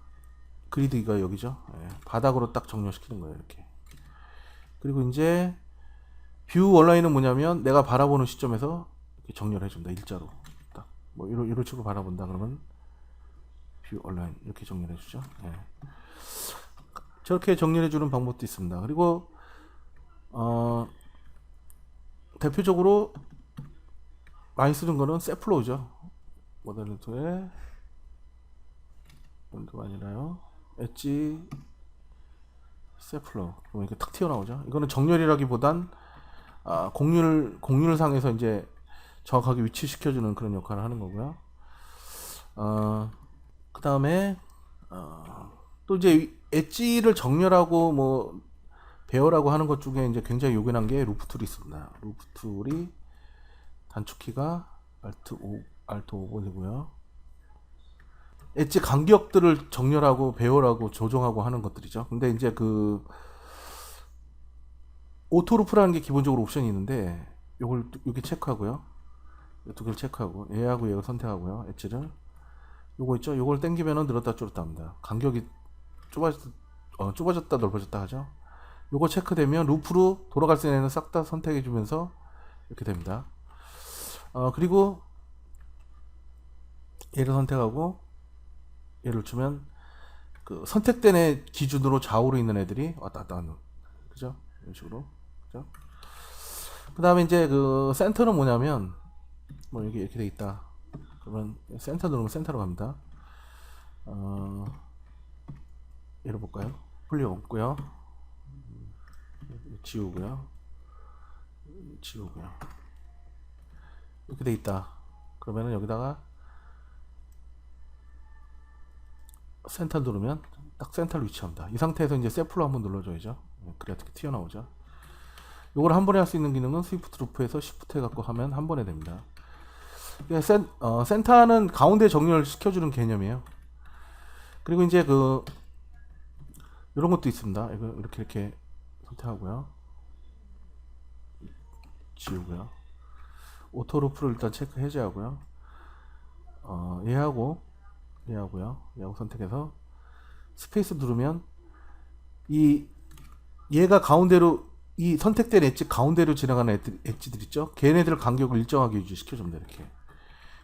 그리드가 여기죠. 바닥으로 딱 정렬시키는 거예요. 이렇게. 그리고 이제 뷰 온라인은 뭐냐면 내가 바라보는 시점에서 이렇게 정렬해 줍니다. 일자로 딱 뭐 이런 식으로 바라본다 그러면 뷰 온라인 이렇게 정렬해 주죠. 저렇게 정렬해 주는 방법도 있습니다. 그리고 대표적으로 많이 쓰는 거는 세플로우죠. 모델리토의 뭔가 아니라요. 엣지 세플로우 그럼 이렇게 탁 튀어나오죠. 이거는 정렬이라기보단 공률상에서 이제 정확하게 위치시켜주는 그런 역할을 하는 거고요. 그 다음에 또 이제 엣지를 정렬하고 뭐 배열하고 하는 것 중에 이제 굉장히 요긴한 게 루프 툴이 있습니다. 루프 툴이 단축키가 Alt 5번이고요. 엣지 간격들을 정렬하고 배열하고 조정하고 하는 것들이죠. 근데 이제 그 오토 루프라는 게 기본적으로 옵션이 있는데 요걸 이렇게 체크하고요. 이 두 개를 체크하고 얘하고 얘를 선택하고요. 엣지를 요거 있죠. 요걸 당기면은 늘었다 줄었다 합니다. 간격이 좁아졌다 넓어졌다 하죠. 요거 체크되면 루프로 돌아갈 수 있는 싹 다 선택해 주면서 이렇게 됩니다. 그리고 얘를 선택하고 얘를 주면 그 선택된 애 기준으로 좌우로 있는 애들이 왔다 갔다 하는, 그죠? 이런 식으로, 그죠? 그 다음에 이제 그 센터는 뭐냐면 뭐 여기 이렇게 돼 있다. 그러면 센터 누르면 센터로 갑니다. 얘를 볼까요? 풀리 없고요. 지우고요. 이렇게 돼 있다. 그러면은 여기다가 센터 누르면 딱 센터를 위치합니다. 이 상태에서 이제 세플로 한번 눌러줘야죠. 그래야 이렇게 튀어나오죠. 요걸 한 번에 할 수 있는 기능은 스위프트 루프에서 시프트 해갖고 하면 한 번에 됩니다. 센터는 가운데 정렬 시켜주는 개념이에요. 그리고 이제 그 이런 것도 있습니다. 이거 이렇게 선택하고요. 지우고요. 오토 루프를 일단 체크 해제하고요. 얘하고 선택해서 스페이스 누르면 얘가 가운데로 이 선택된 엣지 가운데로 지나가는 엣지들 있죠. 걔네들 간격을 일정하게 유지시켜줍니다. 이렇게.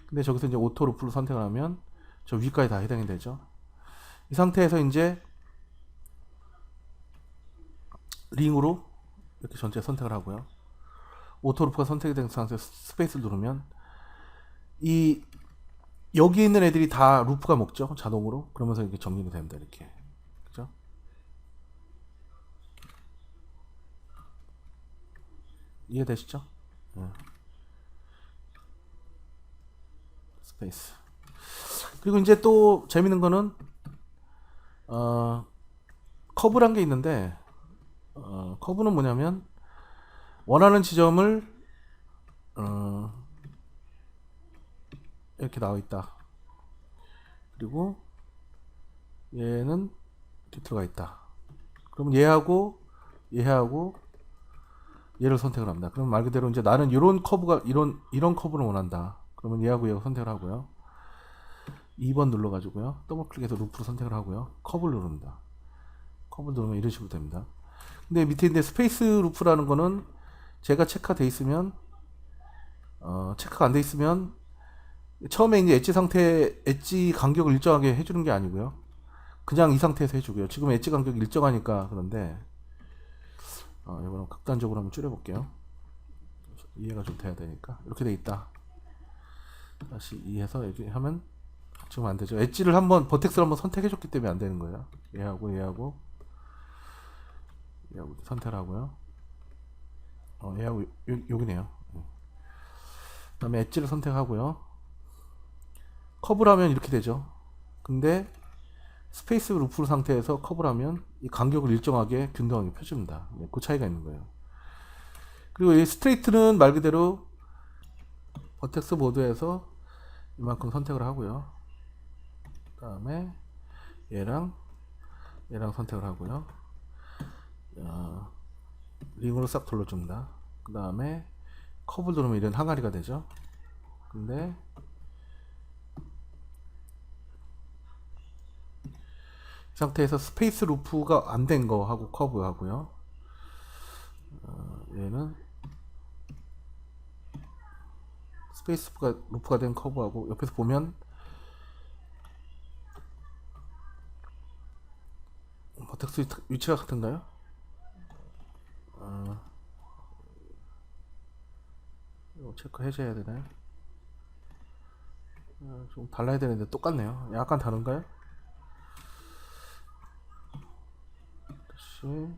근데 저기서 이제 오토 루프를 선택을 하면 저 위까지 다 해당이 되죠. 이 상태에서 이제 링으로 이렇게 전체 선택을 하고요. 오토 루프가 선택이 된 상태에서 스페이스를 누르면 이 여기 있는 애들이 다 루프가 먹죠, 자동으로. 그러면서 이렇게 정리가 됩니다. 이렇게, 그죠? 이해되시죠? 네. 스페이스. 그리고 이제 또 재밌는 거는 커브란 게 있는데, 커브는 뭐냐면 원하는 지점을 이렇게 나와 있다. 그리고 얘는 이렇게 들어가 있다. 그럼 얘하고 얘를 선택을 합니다. 그럼 말 그대로 이제 나는 이런 커브가 이런 커브를 원한다. 그러면 얘하고 얘하고 선택을 하고요. 2번 눌러가지고요. 더블 클릭해서 루프로 선택을 하고요. 커브를 누릅니다. 커브 누르면 이런 식으로 됩니다. 근데 밑에 있는 스페이스 루프라는 거는 제가 체크가 돼 있으면 체크가 안 돼 있으면 처음에 이제 엣지 간격을 일정하게 해주는 게 아니고요. 그냥 이 상태에서 해주고요. 지금 엣지 간격이 일정하니까 그런데 이거는 극단적으로 한번 줄여볼게요. 이해가 좀 돼야 되니까 이렇게 돼 있다. 다시 이해해서 이렇게 하면 지금 안 되죠. 엣지를 한번 버텍스를 한번 선택해줬기 때문에 안 되는 거예요. 얘하고 선택을 하고요. 얘하고 여기네요. 그다음에 엣지를 선택하고요. 커브를 하면 이렇게 되죠. 근데 스페이스 루프 상태에서 커브를 하면 이 간격을 일정하게 균등하게 펴줍니다. 그 차이가 있는 거예요. 그리고 이 스트레이트는 말 그대로 버텍스 모드에서 이만큼 선택을 하고요. 그 다음에 얘랑 선택을 하고요. 링으로 싹 돌려줍니다. 그 다음에 커브를 누르면 이런 항아리가 되죠. 근데 이 상태에서 스페이스 루프가 안 된 거 하고 커브 하고요. 얘는 스페이스 루프가 된 커브하고 옆에서 보면 버텍스 위치가 같은가요? 이거 체크 해줘야 되나요? 좀 달라야 되는데 똑같네요. 약간 다른가요? 다시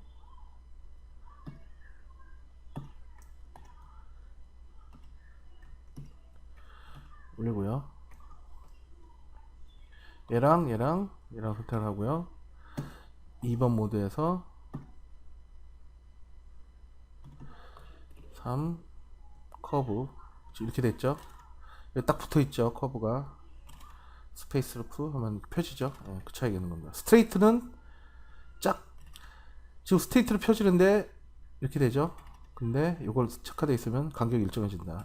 올리고요. 얘랑 선택을 하고요. 2번 모드에서 3 커브 이렇게 됐죠. 여기 딱 붙어있죠. 커브가 스페이스 루프 하면 펴지죠. 그 차이가 있는 겁니다. 스트레이트는 쫙 지금 스트레이트로 펴지는데 이렇게 되죠. 근데 이걸 체크되어 있으면 간격이 일정해진다.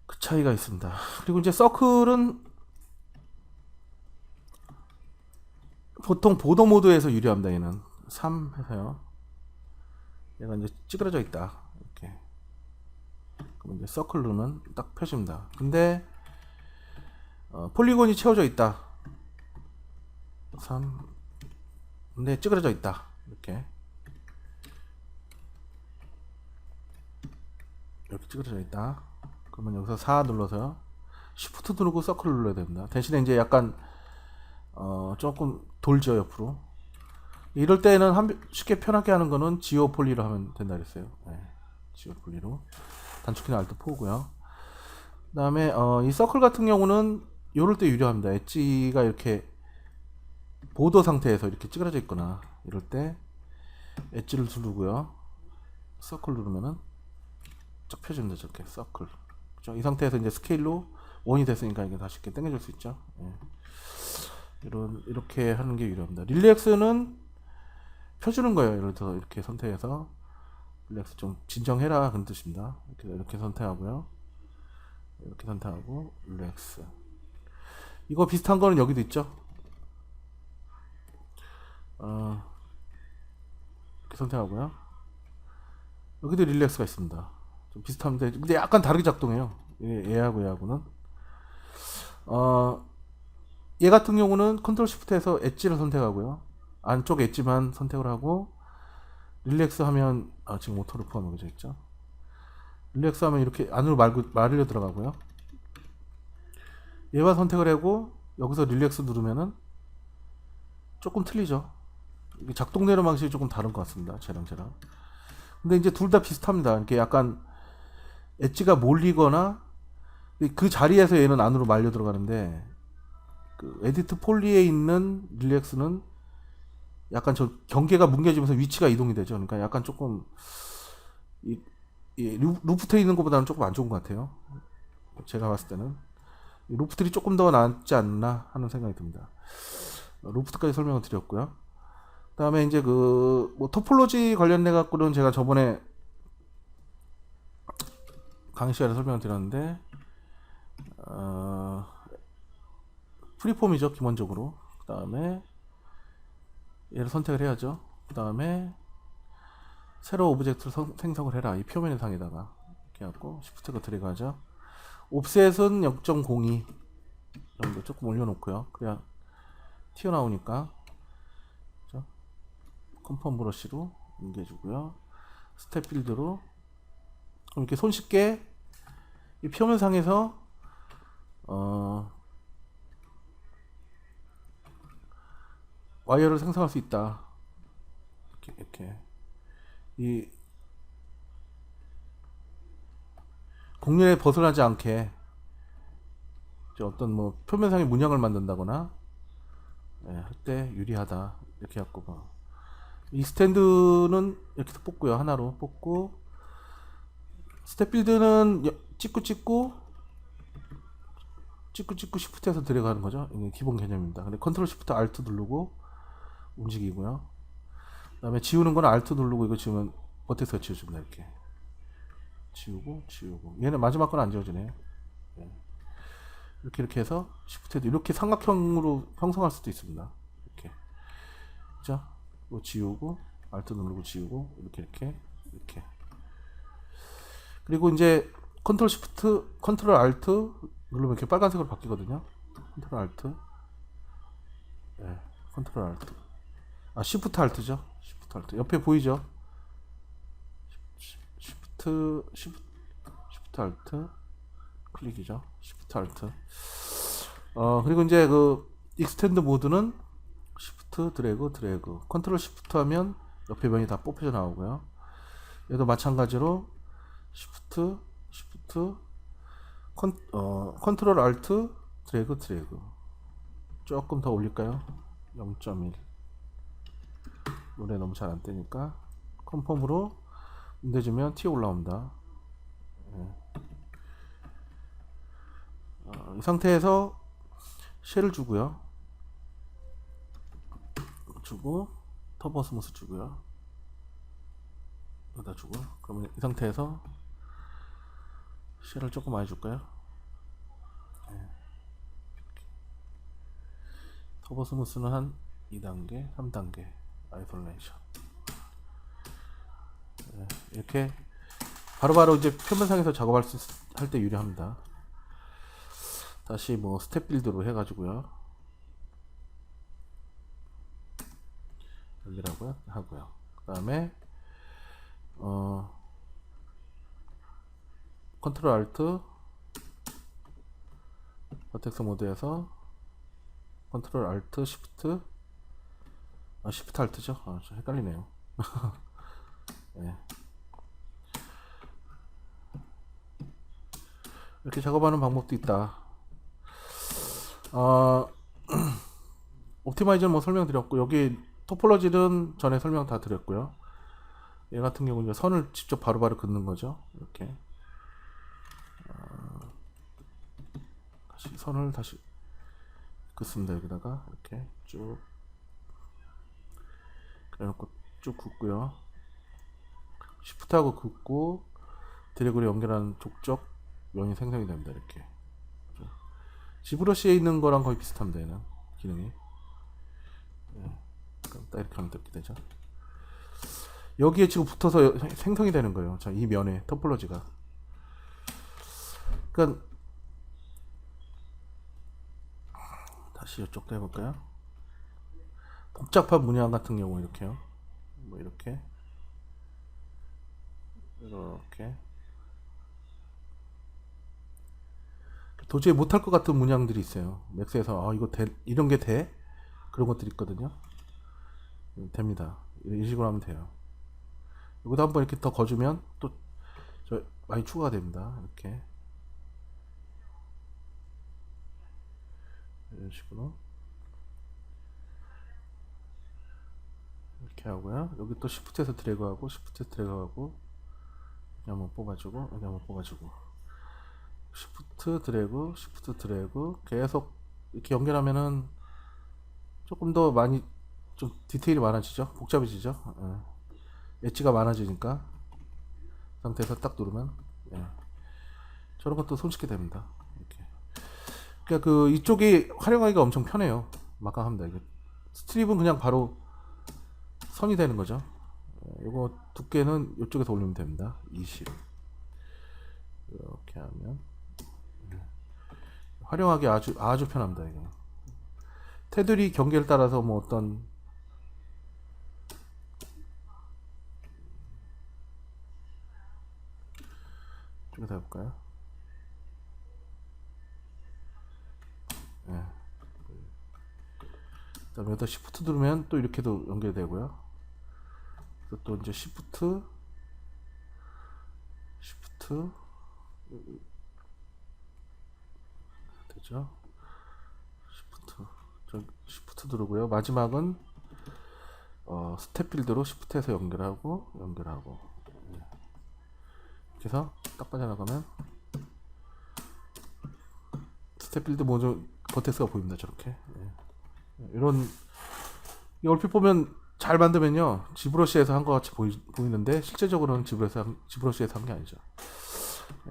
그 차이가 있습니다. 그리고 이제 서클은 보통 보도 모드에서 유리합니다. 얘는 3 해서요. 얘가 이제 찌그러져 있다. 이렇게. 그럼 이제 서클 누르면 딱 펴집니다. 근데 폴리곤이 채워져 있다. 3. 근데 찌그러져 있다. 이렇게 찌그러져 있다. 그러면 여기서 4 눌러서 Shift 누르고 서클 눌러야 됩니다. 대신에 이제 약간 조금 돌죠 옆으로. 이럴 때는 쉽게 편하게 하는 거는 지오 폴리로 하면 된다 그랬어요. 지오 폴리로 단축키는 Alt 4고요. 그다음에 이 서클 같은 경우는 이럴 때 유리합니다. 엣지가 이렇게 보도 상태에서 이렇게 찌그러져 있거나 이럴 때 엣지를 누르고요. 서클 누르면은 쫙 펴집니다. 저렇게 서클. 그렇죠? 이 상태에서 이제 스케일로 1이 됐으니까 이게 다시 이렇게 당겨줄 수 있죠. 이렇게 하는 게 유리합니다. 릴렉스는 펴주는 거예요. 예를 들어서 이렇게 선택해서 릴렉스 좀 진정해라 그런 뜻입니다. 이렇게 선택하고요. 이렇게 선택하고 릴렉스. 이거 비슷한 거는 여기도 있죠. 이렇게 선택하고요. 여기도 릴렉스가 있습니다. 좀 비슷한데 근데 약간 다르게 작동해요. 얘하고는 얘 같은 경우는 컨트롤 시프트에서 엣지를 선택하고요. 안쪽 엣지만 선택을 하고 릴렉스 하면 지금 오토를 포함하게 있죠. 릴렉스 하면 이렇게 안으로 말려 들어가고요. 얘만 선택을 하고 여기서 릴렉스 누르면은 조금 틀리죠. 이게 작동되는 방식이 조금 다른 것 같습니다. 쟤랑. 근데 이제 둘 다 비슷합니다. 이렇게 약간 엣지가 몰리거나 그 자리에서 얘는 안으로 말려 들어가는데 그 에디트 폴리에 있는 릴렉스는 약간 저 경계가 뭉개지면서 위치가 이동이 되죠. 그러니까 약간 조금 루프트에 있는 것보다는 조금 안 좋은 것 같아요. 제가 봤을 때는 루프트리 조금 더 낫지 않나 하는 생각이 듭니다. 루프트까지 설명을 드렸고요. 그다음에 이제 뭐 토폴로지 관련돼 갖고는 제가 저번에 강의 시간에 설명을 드렸는데 프리폼이죠, 기본적으로. 그다음에 얘를 선택을 해야죠. 그다음에 새로 오브젝트를 생성을 해라. 이 표면 상에다가 이렇게 하고 시프트가 드래그하죠. 옵셋은 0.02 정도 조금 올려놓고요. 그래야 튀어나오니까. 그렇죠? 컴펌 브러쉬로 옮겨주고요. 스텝 필드로 이렇게 손쉽게 이 표면상에서 와이어를 생성할 수 있다. 이렇게 이 공률에 벗어나지 않게 어떤 뭐 표면상의 문양을 만든다거나 할 때 유리하다. 이렇게 갖고 이 스탠드는 이렇게 뽑고요. 하나로 뽑고 스텝 필드는 찍고 시프트에서 들어가는 거죠. 이게 기본 개념입니다. 근데 컨트롤 시프트 알트 누르고 움직이고요. 그다음에 지우는 거는 알트 누르고 이거 지우면 버텍스가 지워줍니다. 이렇게 지우고 얘는 마지막 건 안 지워지네요. 이렇게 해서 시프트에도 이렇게 삼각형으로 형성할 수도 있습니다. 이렇게 자, 이거 지우고 알트 누르고 지우고 이렇게 그리고 이제 컨트롤 알트 누르면 이렇게 빨간색으로 바뀌거든요. 컨트롤 알트 컨트롤 알트 시프트 알트죠. 시프트 알트 옆에 보이죠? 시프트 알트 클릭이죠. 시프트 알트 그리고 이제 그 익스텐드 모드는 시프트 드래그 컨트롤 시프트 하면 옆에 면이 다 뽑혀져 나오고요. 얘도 마찬가지로 시프트 컨트롤 알트 드래그 조금 더 올릴까요? 0.1 노래 너무 잘 안 뜨니까 컴펌으로 문대주면 튀어 올라옵니다. 이 상태에서 쉘을 주고요. 터보 스무스 주고요. 여기다 주고 그러면 이 상태에서 쉘을 조금 많이 줄까요? 터보 스무스는 한 2단계 3단계 아이솔레이션 이렇게 바로바로 이제 표면상에서 작업할 때 유리합니다. 다시 뭐 스텝 빌드로 해가지고요. 여기라고요 하고요. 그 다음에 컨트롤 알트 버텍스 모드에서 컨트롤 알트 시프트 시프트 알트죠. 좀 헷갈리네요. 네. 이렇게 작업하는 방법도 있다. 옵티마이저는 뭐 설명드렸고 여기 토폴로지는 전에 설명 다 드렸고요. 얘 같은 경우는 선을 직접 바로바로 긋는 거죠. 이렇게 다시 선을 다시 긋습니다. 여기다가 이렇게 쭉 그래놓고 쭉 긋고요. 시프트하고 긋고 드래그로 연결하는 족적 면이 생성이 됩니다. 이렇게 지브러시에 있는 거랑 거의 비슷합니다. 얘는 기능이 딱 이렇게 하면 이렇게 되죠. 여기에 지금 붙어서 생성이 되는 거예요. 자, 이 면에 토폴로지가 그러니까 다시 이쪽도 해볼까요? 복잡한 문양 같은 경우 이렇게요. 뭐 이렇게 이렇게 도저히 못할 것 같은 문양들이 있어요. 맥스에서 이거 이런 게 돼? 그런 것들이 있거든요. 됩니다. 이런 식으로 하면 돼요. 여기다 한번 이렇게 더 거주면 또 많이 추가가 됩니다. 이렇게 이런 식으로 이렇게 하고요. 여기 또 시프트에서 드래그하고 시프트에서 드래그하고 여기 한번 뽑아주고 여기 한번 뽑아주고 시프트 드래그 시프트 드래그 계속 이렇게 연결하면은 조금 더 많이 좀 디테일이 많아지죠. 복잡해지죠. 엣지가 많아지니까 상태에서 딱 누르면 저런 것도 손쉽게 됩니다. 이렇게. 그러니까 그 이쪽이 활용하기가 엄청 편해요. 막강합니다. 이게 스트립은 그냥 바로 선이 되는 거죠. 이거 두께는 이쪽에서 올리면 됩니다. 20 이렇게 하면 활용하기 아주 편합니다. 이거 테두리 경계를 따라서 뭐 어떤 쪽에서 해볼까요? 그다음에 여기다 시프트 누르면 또 이렇게도 연결되고요. 또 이제 시프트 되죠? 시프트 누르고요. 마지막은 스텝 필드로 시프트에서 연결하고 이렇게 해서 딱 빠져나가면 스텝 필드 모듈 버텍스가 보입니다. 저렇게 이런 얼핏 보면 잘 만들면요 지브러시에서 한 것 같이 보이는데 실제적으로는 지브러시에서 한 게 아니죠.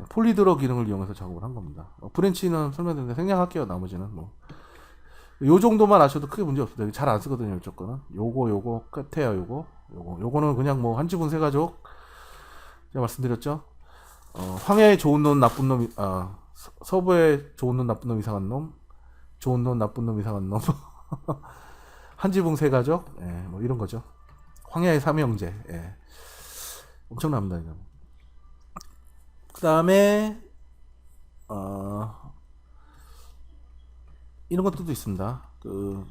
폴리드러 기능을 이용해서 작업을 한 겁니다. 브랜치는 설명드렸는데 생략할게요. 나머지는 뭐 요 정도만 아셔도 크게 문제 없습니다. 잘 안 쓰거든요. 이쪽 거는 요거 끝에요. 요거는 그냥 뭐 한 지분 세 가족 제가 말씀드렸죠. 황야에 좋은 놈 나쁜 놈 서부에 좋은 놈 나쁜 놈 이상한 놈 좋은 놈 나쁜 놈 이상한 놈 한지붕 세 가족 뭐 이런 거죠. 황야의 삼형제 엄청납니다. 이거. 그 다음에 이런 것들도 있습니다. 그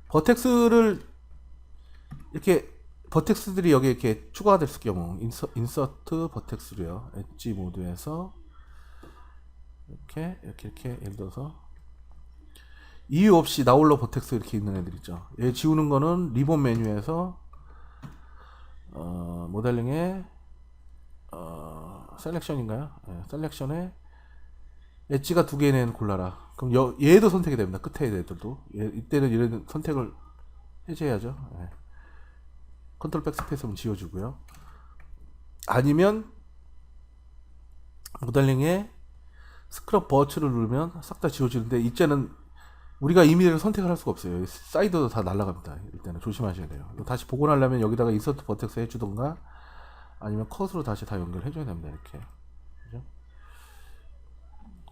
버텍스를 이렇게 버텍스들이 여기 이렇게 추가가 됐을 경우 인서트 버텍스로요. 엣지 모드에서 이렇게 예를 들어서 이유 없이 나홀로 버텍스 이렇게 있는 애들 있죠. 얘 지우는 거는 리본 메뉴에서 모델링에 셀렉션인가요? 셀렉션에 엣지가 두 개는 골라라. 그럼 얘도 선택이 됩니다. 끝에 애들도 이때는 이런 선택을 해제해야죠. 컨트롤 백스페이스면 지워주고요. 아니면 모델링에 스크럽 버츠를 누르면 싹 다 지워지는데 이제는 우리가 이미지를 선택을 할 수가 없어요. 사이드도 다 날아갑니다. 이때는 조심하셔야 돼요. 다시 복원하려면 여기다가 인서트 버텍스 해주던가 아니면 컷으로 다시 다 연결해줘야 됩니다. 이렇게 그죠?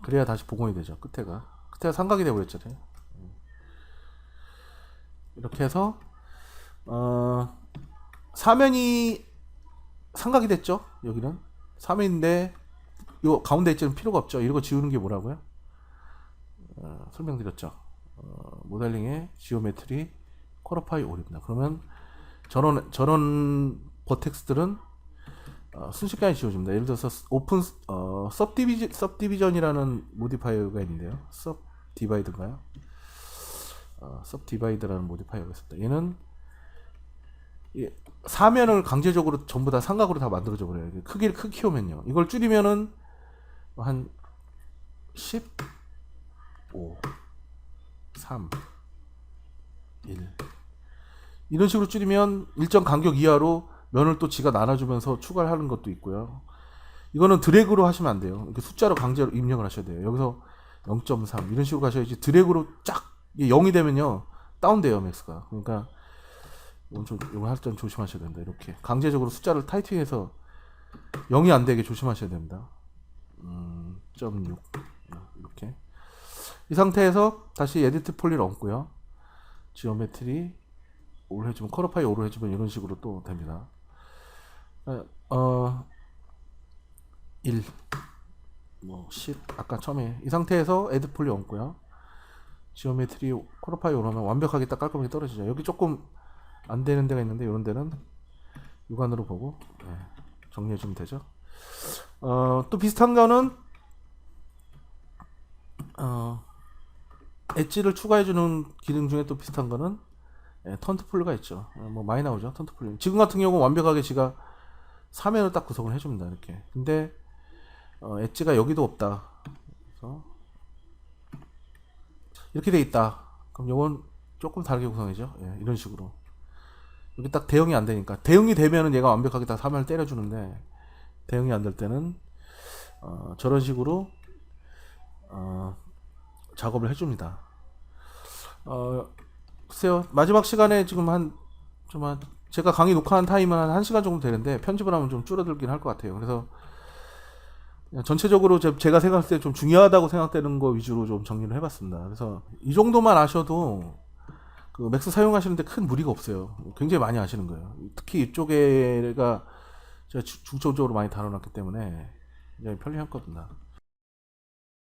그래야 다시 복원이 되죠. 끝에가 삼각이 되어버렸잖아요. 이렇게 해서 사면이 삼각이 됐죠. 여기는 사면인데 요 가운데 있지는 필요가 없죠. 이거 지우는 게 뭐라고요? 설명드렸죠. 모델링의 지오메트리 쿼러파이 올입니다. 그러면 저런 버텍스들은 순식간에 지워집니다. 예를 들어서 오픈 सब디비전이라는 모디파이어가 있는데요. सब디바이드인가요? सब디바이드라는 모디파이어가 있습니다. 얘는 사면을 강제적으로 전부 다 삼각으로 다 만들어져 버려요. 크기를 크게 키우면요. 이걸 줄이면은 한 15, 3, 1 이런 식으로 줄이면 일정 간격 이하로 면을 또 지가 나눠주면서 추가를 하는 것도 있고요. 이거는 드래그로 하시면 안 돼요. 이렇게 숫자로 강제로 입력을 하셔야 돼요. 여기서 0.3 이런 식으로 가셔야지 드래그로 쫙 0이 되면요 다운돼요 맥스가. 그러니까 이거 할 땐 조심하셔야 된다. 이렇게 강제적으로 숫자를 타이핑해서 0이 안 되게 조심하셔야 됩니다. 10.6 이렇게. 이 상태에서 다시 에디트 폴리를 얹고요. 지오메트리 5로 해주면, 컬러파이 5로 해주면 이런 식으로 또 됩니다. 1 뭐 10 아까 처음에 이 상태에서 에디트 폴리 얹고요. 지오메트리 컬러파이 5로 하면 완벽하게 딱 깔끔하게 떨어지죠. 여기 조금 안 되는 데가 있는데 이런 데는 육안으로 보고 정리해 주면 되죠. 또 비슷한 거는 엣지를 추가해 주는 기능 중에 또 비슷한 거는 턴트 폴리가 있죠. 뭐 많이 나오죠. 턴트 폴리. 지금 같은 경우는 완벽하게 지가 사면을 딱 구성을 해줍니다. 이렇게. 근데 엣지가 여기도 없다. 그래서 이렇게 돼 있다. 그럼 요건 조금 다르게 구성이죠. 이런 식으로. 여기 딱 대응이 안 되니까. 대응이 되면은 얘가 완벽하게 딱 사면을 때려주는데 대응이 안 될 때는 저런 식으로 작업을 해줍니다. 글쎄요, 마지막 시간에 지금 제가 강의 녹화한 타임은 한 1시간 정도 되는데 편집을 하면 좀 줄어들긴 할 것 같아요. 그래서 전체적으로 제가 생각할 때 좀 중요하다고 생각되는 거 위주로 좀 정리를 해봤습니다. 그래서 이 정도만 아셔도 그 맥스 사용하시는데 큰 무리가 없어요. 굉장히 많이 아시는 거예요. 특히 이쪽에가 제가 중점적으로 많이 다뤄놨기 때문에 굉장히 편리했거든요.